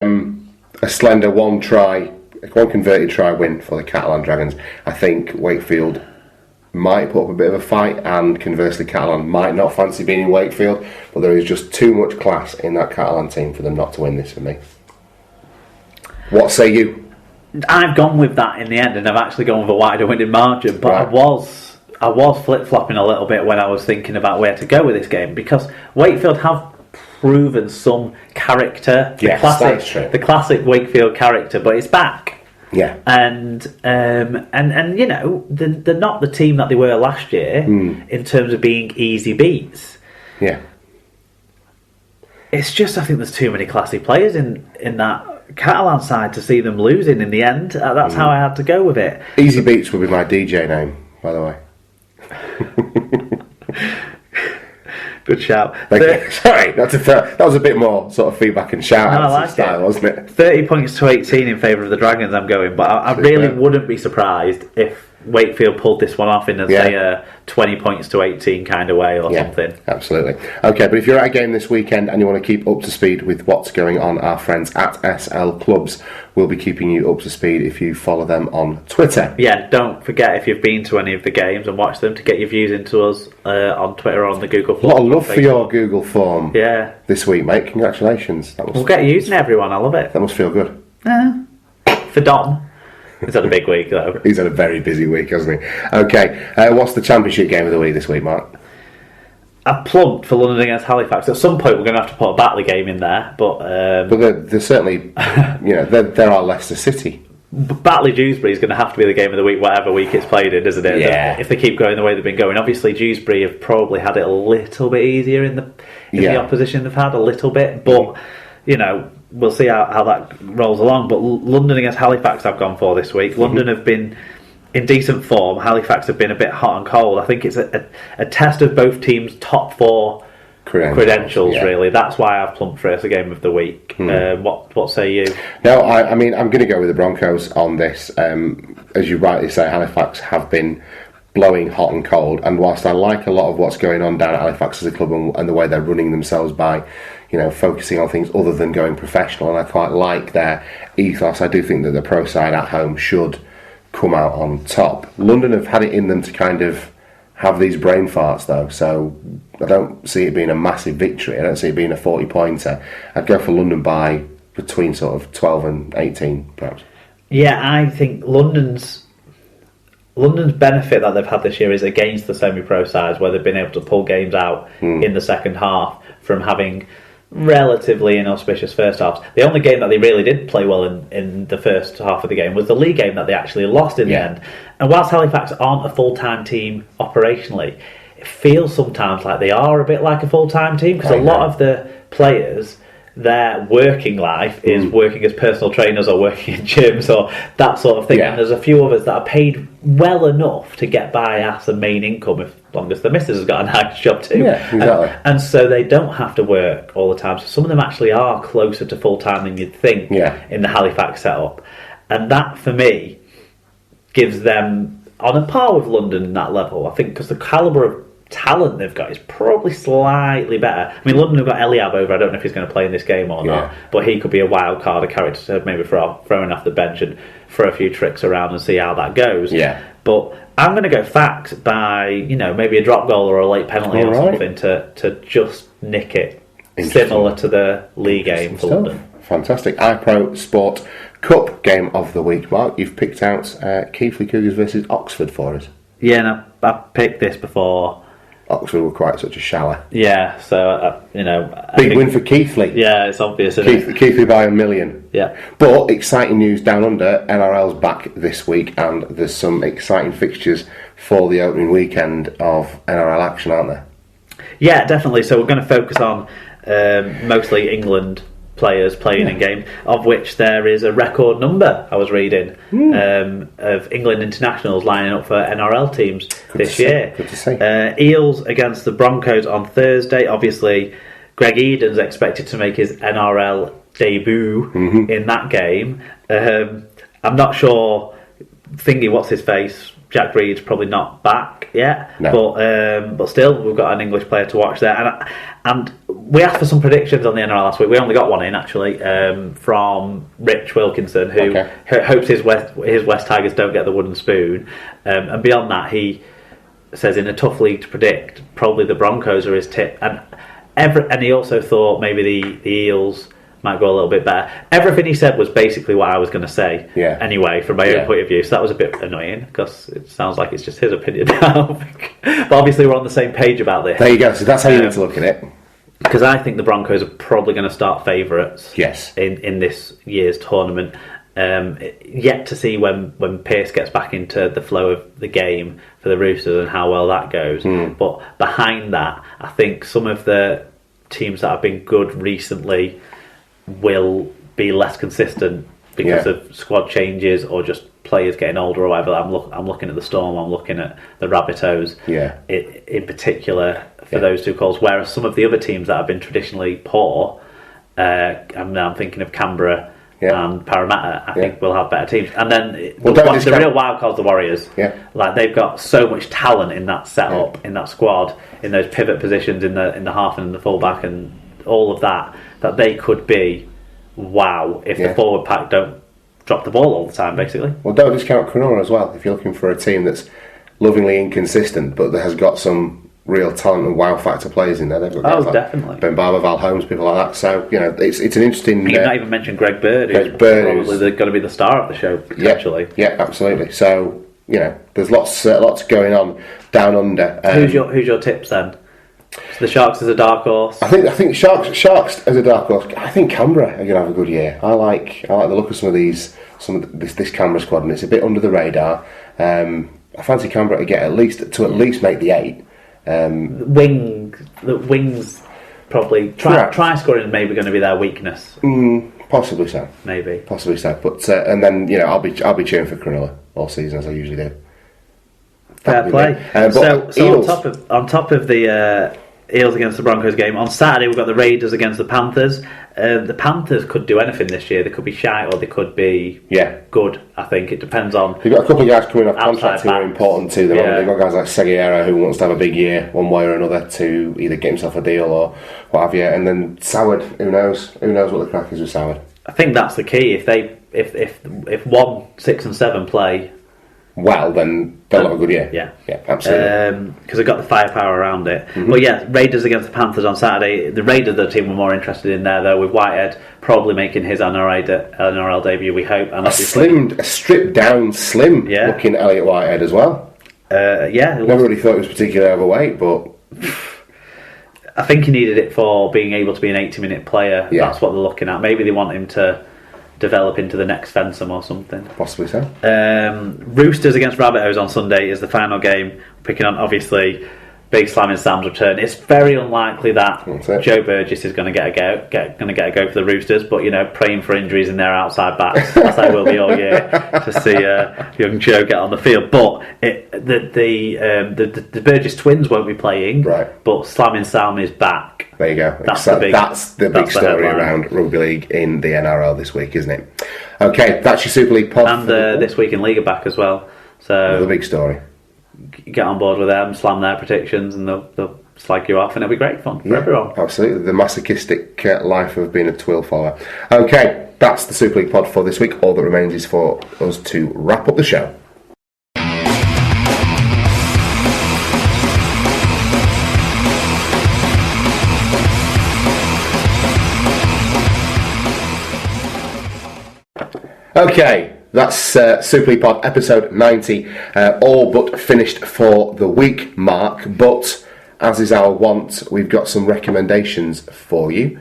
a slender one converted try win for the Catalan Dragons. I think Wakefield might put up a bit of a fight, and conversely Catalan might not fancy being in Wakefield, but there is just too much class in that Catalan team for them not to win this for me. What say you? I've gone with that in the end, and I've actually gone with a wider winning margin, but right. I was flip-flopping a little bit when I was thinking about where to go with this game, because Wakefield have proven some character, the classic Wakefield character, but it's back. Yeah, and you know, they're not the team that they were last year in terms of being easy beats. Yeah, it's just I think there's too many classy players in that Catalan side to see them losing in the end. That's how I had to go with it. Easy beats would be my DJ name, by the way. Good shout. Sorry, that was a bit more sort of feedback and shout out style, wasn't it? 30 points to 18 in favour of the Dragons, I'm going, but I really wouldn't be surprised if Wakefield pulled this one off in a 20 points to 18 kind of way or something. Absolutely. Okay, but if you're at a game this weekend and you want to keep up to speed with what's going on, our friends at SL Clubs will be keeping you up to speed if you follow them on Twitter. Yeah, don't forget if you've been to any of the games and watched them to get your views into us on Twitter or on the Google form. A lot of love for your Google form this week, mate. Congratulations. We'll get using everyone, I love it. That must feel good. For Dom. He's had a big week, though. He's had a very busy week, hasn't he? Okay, what's the championship game of the week this week, Mark? I plugged for London against Halifax. At some point, we're going to have to put a Batley game in there, but they're certainly, there are Leicester City. Batley Dewsbury is going to have to be the game of the week, whatever week it's played in, isn't it? Yeah. If they keep going the way they've been going, obviously Dewsbury have probably had it a little bit easier in the opposition they've had a little bit, but we'll see how that rolls along. But London against Halifax I've gone for this week. London have been in decent form. Halifax have been a bit hot and cold. I think it's a test of both teams' top four credentials really. That's why I've plumped for it as a game of the week. What say you? No, I mean I'm going to go with the Broncos on this. As you rightly say, Halifax have been blowing hot and cold, and whilst I like a lot of what's going on down at Halifax as a club and the way they're running themselves by focusing on things other than going professional, and I quite like their ethos, I do think that the pro side at home should come out on top. London have had it in them to kind of have these brain farts though, so I don't see it being a massive victory. I don't see it being a 40-pointer. I'd go for London by between sort of 12 and 18 perhaps. Yeah, I think London's benefit that they've had this year is against the semi-pro sides, where they've been able to pull games out in the second half from having relatively inauspicious first halves. The only game that they really did play well in the first half of the game was the league game that they actually lost in the end. And whilst Halifax aren't a full-time team operationally, it feels sometimes like they are a bit like a full-time team, because a lot of the players, their working life is working as personal trainers or working in gyms or that sort of thing. And there's a few others that are paid well enough to get by as a main income, as long as the missus has got a nice job too. Yeah, exactly. And so they don't have to work all the time. So some of them actually are closer to full-time than you'd think in the Halifax setup. And that, for me, gives them on a par with London in that level, I think, because the calibre of talent they've got is probably slightly better. I mean, London have got Eliab over. I don't know if he's going to play in this game or not, but he could be a wild card, a character to maybe throwing off the bench and throw a few tricks around and see how that goes. But I'm going to go Fax by maybe a drop goal or a late penalty or something to just nick it, similar to the league game for London. Fantastic. iPro Sport Cup game of the week, Mark. You've picked out Keighley Cougars versus Oxford for us. Yeah, and I picked this before. Oxford were quite such a shower. Yeah, so, big win for Keighley. Yeah, it's obvious, isn't it? Keighley by 1 million. Yeah. But exciting news down under, NRL's back this week, and there's some exciting fixtures for the opening weekend of NRL action, aren't there? Yeah, definitely. So we're going to focus on mostly England players playing in games, of which there is a record number, I was reading, of England internationals lining up for NRL teams this year. Good to see. Eels against the Broncos on Thursday. Obviously, Greg Eden's expected to make his NRL debut in that game. I'm not sure Thingy, what's his face, Jack Reed's probably not back yet, No. but still, we've got an English player to watch there. And we asked for some predictions on the NRL last week. We only got one in, actually, from Rich Wilkinson, who hopes his West Tigers don't get the wooden spoon. And beyond that, he says in a tough league to predict, probably the Broncos are his tip. And he also thought maybe the Eels might go a little bit better. Everything he said was basically what I was going to say anyway, from my own point of view. So that was a bit annoying, because it sounds like it's just his opinion now. But obviously we're on the same page about this. There you go. So that's how you need to look at it. Because I think the Broncos are probably going to start favourites in this year's tournament. Yet to see when Pearce gets back into the flow of the game for the Roosters and how well that goes. But behind that, I think some of the teams that have been good recently will be less consistent because of squad changes or just players getting older or whatever. I'm looking at the Storm, I'm looking at the Rabbitohs in particular for those two calls, whereas some of the other teams that have been traditionally poor, I'm thinking of Canberra and Parramatta, I think we'll have better teams. And then the real wild card's the Warriors. Like, they've got so much talent in that setup, in that squad, in those pivot positions, in the half and in the fullback and all of that they could be wow if the forward pack don't drop the ball all the time, basically. Well, don't discount Cronulla as well. If you're looking for a team that's lovingly inconsistent but that has got some real talent and wow factor players in there, they've got guys like definitely Ben Barber, Val Holmes, people like that. So it's an interesting. You've not even mentioned Greg Bird, who's probably going to be the star of the show potentially. Yeah, absolutely. So there's lots going on down under. Who's your tips then? So the Sharks as a dark horse. I think Sharks as a dark horse. I think Canberra are going to have a good year. I like the look of some of this Canberra squad, and it's a bit under the radar. I fancy Canberra to get at least make the 8. The wings probably try scoring is maybe going to be their weakness. Possibly so. Maybe. Possibly so. But and then I'll be cheering for Cronulla all season, as I usually do. Fair play. So on top of the Eels against the Broncos game, on Saturday we've got the Raiders against the Panthers. The Panthers could do anything this year. They could be shite or they could be good. I think it depends on. They've got a couple of guys coming off contract who are important to them. They've got guys like Seguiero who wants to have a big year one way or another to either get himself a deal or what have you. And then Soward, who knows what the crack is with Soward. I think that's the key. If 1, 6 and 7 play well, then they'll have a good year. Yeah, absolutely. Because they've got the firepower around it. But Raiders against the Panthers on Saturday. The Raiders are the team we're more interested in there, though, with Whitehead probably making his NRL debut, we hope. And a stripped down, slim looking Elliot Whitehead as well. Never really thought he was particularly overweight, but I think he needed it for being able to be an 80-minute player. That's what they're looking at. Maybe they want him to develop into the next Fensom or something. Possibly so. Roosters against Rabbitohs on Sunday is the final game. Picking on, obviously, big Slam in Sam's return. It's very unlikely that Joe Burgess is going to get a go for the Roosters, but praying for injuries in their outside backs, as I will be all year, to see young Joe get on the field. But the Burgess twins won't be playing, but Slam in Sam is back. There you go. That's the big story around rugby league in the NRL this week, isn't it? Okay, that's your Super League pod. And this week in Liga back as well. So the big story. Get on board with them, slam their predictions, and they'll slag you off, and it'll be great fun for everyone. Absolutely, the masochistic life of being a twill follower. Okay, that's the Super League pod for this week. All that remains is for us to wrap up the show. Okay, that's Super League Pod episode 90, all but finished for the week, Mark. But as is our wont, we've got some recommendations for you.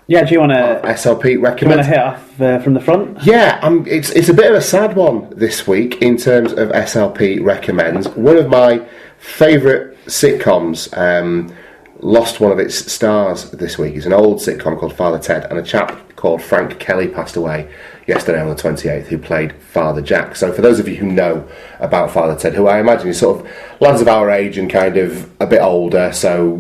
Yeah, do you want to SLP recommend? Do you want to hit off from the front? Yeah, it's a bit of a sad one this week in terms of SLP recommends. One of my favourite sitcoms lost one of its stars this week. It's an old sitcom called Father Ted, and a chap called Frank Kelly passed away yesterday on the 28th, who played Father Jack. So for those of you who know about Father Ted, who I imagine is sort of lads of our age and kind of a bit older, so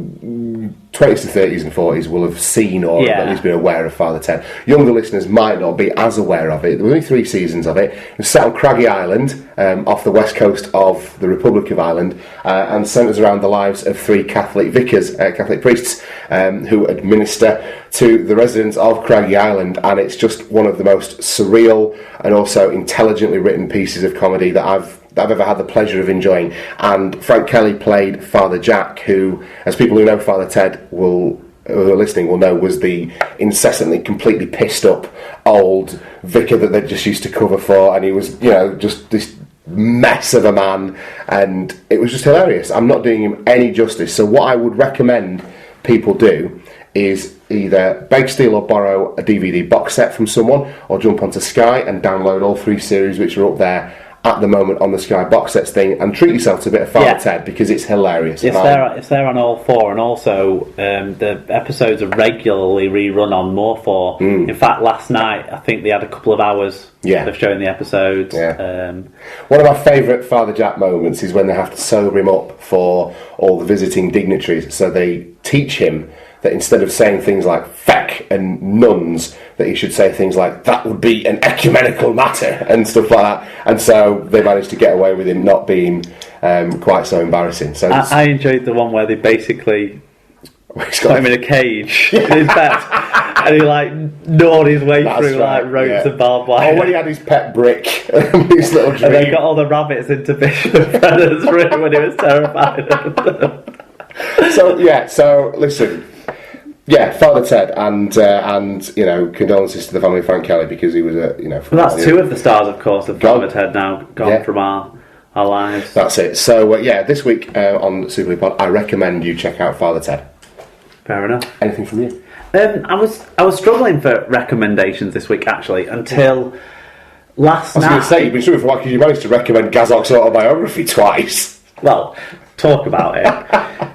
20s to 30s and 40s will have seen or have at least been aware of Father Ted. Younger listeners might not be as aware of it. There were only 3 seasons of it. It was set on Craggy Island, off the west coast of the Republic of Ireland, and centres around the lives of 3 Catholic vicars, Catholic priests, who administer to the residents of Craggy Island, and it's just one of the most surreal and also intelligently written pieces of comedy that I've ever had the pleasure of enjoying. And Frank Kelly played Father Jack, who, as people who know Father Ted who are listening will know, was the incessantly, completely pissed up old vicar that they just used to cover for, and he was, just this mess of a man, and it was just hilarious. I'm not doing him any justice, so what I would recommend people do is either beg, steal or borrow a DVD box set from someone, or jump onto Sky and download all 3 series which are up there at the moment on the Sky box sets thing, and treat yourself to a bit of Father Ted, because it's hilarious. It's there on all 4, and also the episodes are regularly rerun on More 4. In fact, last night I think they had a couple of hours of showing the episodes. One of my favourite Father Jack moments is when they have to sober him up for all the visiting dignitaries, so they teach him that instead of saying things like feck and nuns, that he should say things like, that would be an ecumenical matter, and stuff like that. And so they managed to get away with him not being quite so embarrassing. So I enjoyed the one where they basically put him in a cage in his bed, and he gnawed his way through ropes and barbed wire. Oh, when he had his pet brick, his little dream. And they got all the rabbits into Bishop Brenner's room when he was terrified of them. So listen. Yeah, Father Ted, and condolences to the family of Frank Kelly, because he was Well, that's 2 of the stars, of course, of Father Ted now gone from our lives. That's it. So this week on Super League Pod, I recommend you check out Father Ted. Fair enough. Anything from you? I was struggling for recommendations this week, actually, until last night. I was going to say, you've been struggling for a while because you managed to recommend Gazok's autobiography twice. Well, talk about it.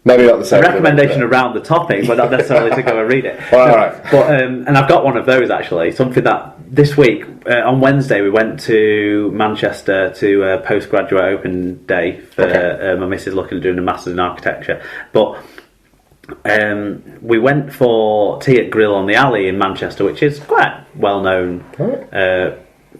Maybe not the same. A recommendation around the topic, but not necessarily to go and read it. Well, all right. But and I've got one of those, actually. Something that this week on Wednesday we went to Manchester to a postgraduate open day for my missus looking at doing a Masters in Architecture. But we went for tea at Grill on the Alley in Manchester, which is quite well known.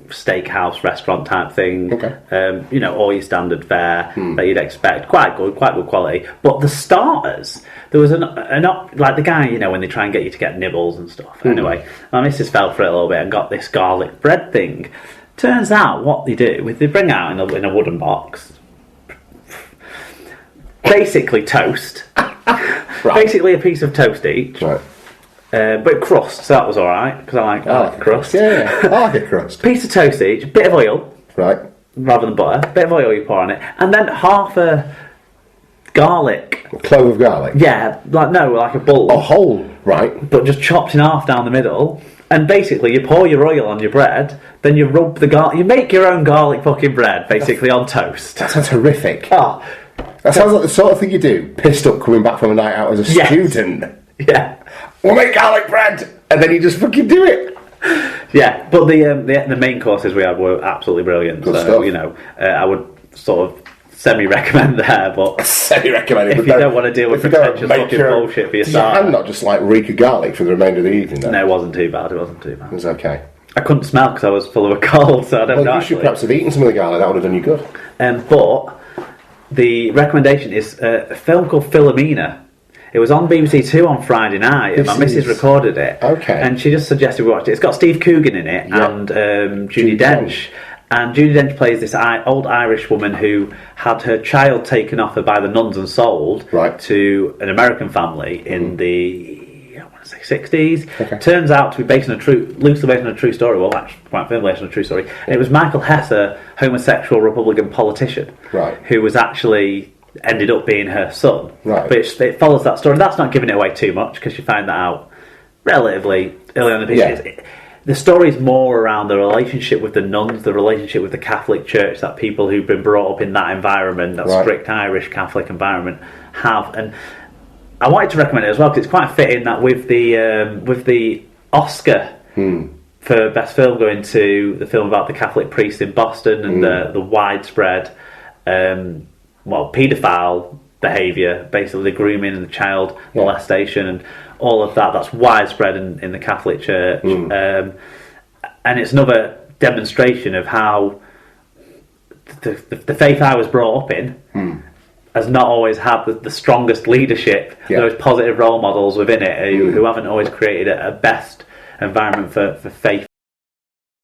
Steakhouse restaurant type thing, all your standard fare that you'd expect, quite good quality. But the starters, there was like the guy, when they try and get you to get nibbles and stuff. Anyway, my missus fell for it a little bit and got this garlic bread thing. Turns out what they do is they bring out in a wooden box, basically toast, basically a piece of toast each. Right. But crust, so that was alright, because I like crust. Yeah, I like a crust. Piece of toast each, a bit of oil, right, rather than butter, a bit of oil you pour on it, and then half a garlic. A clove of garlic? Yeah, like a bulb. A whole, right. But just chopped in half down the middle, and basically you pour your oil on your bread, then you rub the garlic, you make your own garlic fucking bread, basically on toast. That sounds horrific. Oh. That sounds like the sort of thing you do, pissed up coming back from a night out as a student. Yeah. We'll make garlic bread, and then you just fucking do it. Yeah, but the main courses we had were absolutely brilliant. Good so stuff. I would sort of semi-recommend there, but semi-recommend it. If you don't want to deal with pretentious fucking bullshit for your start, and not just reek of garlic for the remainder of the evening. Then? No, it wasn't too bad. It was okay. I couldn't smell because I was full of a cold, so I don't know. You should perhaps have eaten some of the garlic. That would have done you good. But the recommendation is a film called Philomena. It was on BBC Two on Friday night, and my missus recorded it. Okay. And she just suggested we watch it. It's got Steve Coogan in it and Judi Dench. And Judi Dench plays this old Irish woman who had her child taken off her by the nuns and sold to an American family in the, I want to say, 60s. Okay. Turns out to be loosely based on a true story. Well, actually, quite firmly based on a true story. And it was Michael Hesse, a homosexual Republican politician, who was actually ended up being her son. Right. But it follows that story. That's not giving it away too much because you find that out relatively early on in the piece. Yeah. The story is more around the relationship with the nuns, the relationship with the Catholic Church that people who've been brought up in that environment, that strict Irish Catholic environment, have. And I wanted to recommend it as well because it's quite fitting that with the Oscar for Best Film going to the film about the Catholic priest in Boston and the widespread paedophile behaviour, basically the grooming and the child molestation and all of that. That's widespread in the Catholic Church, and it's another demonstration of how the faith I was brought up in has not always had the strongest leadership, those positive role models within it, who haven't always created a best environment for faith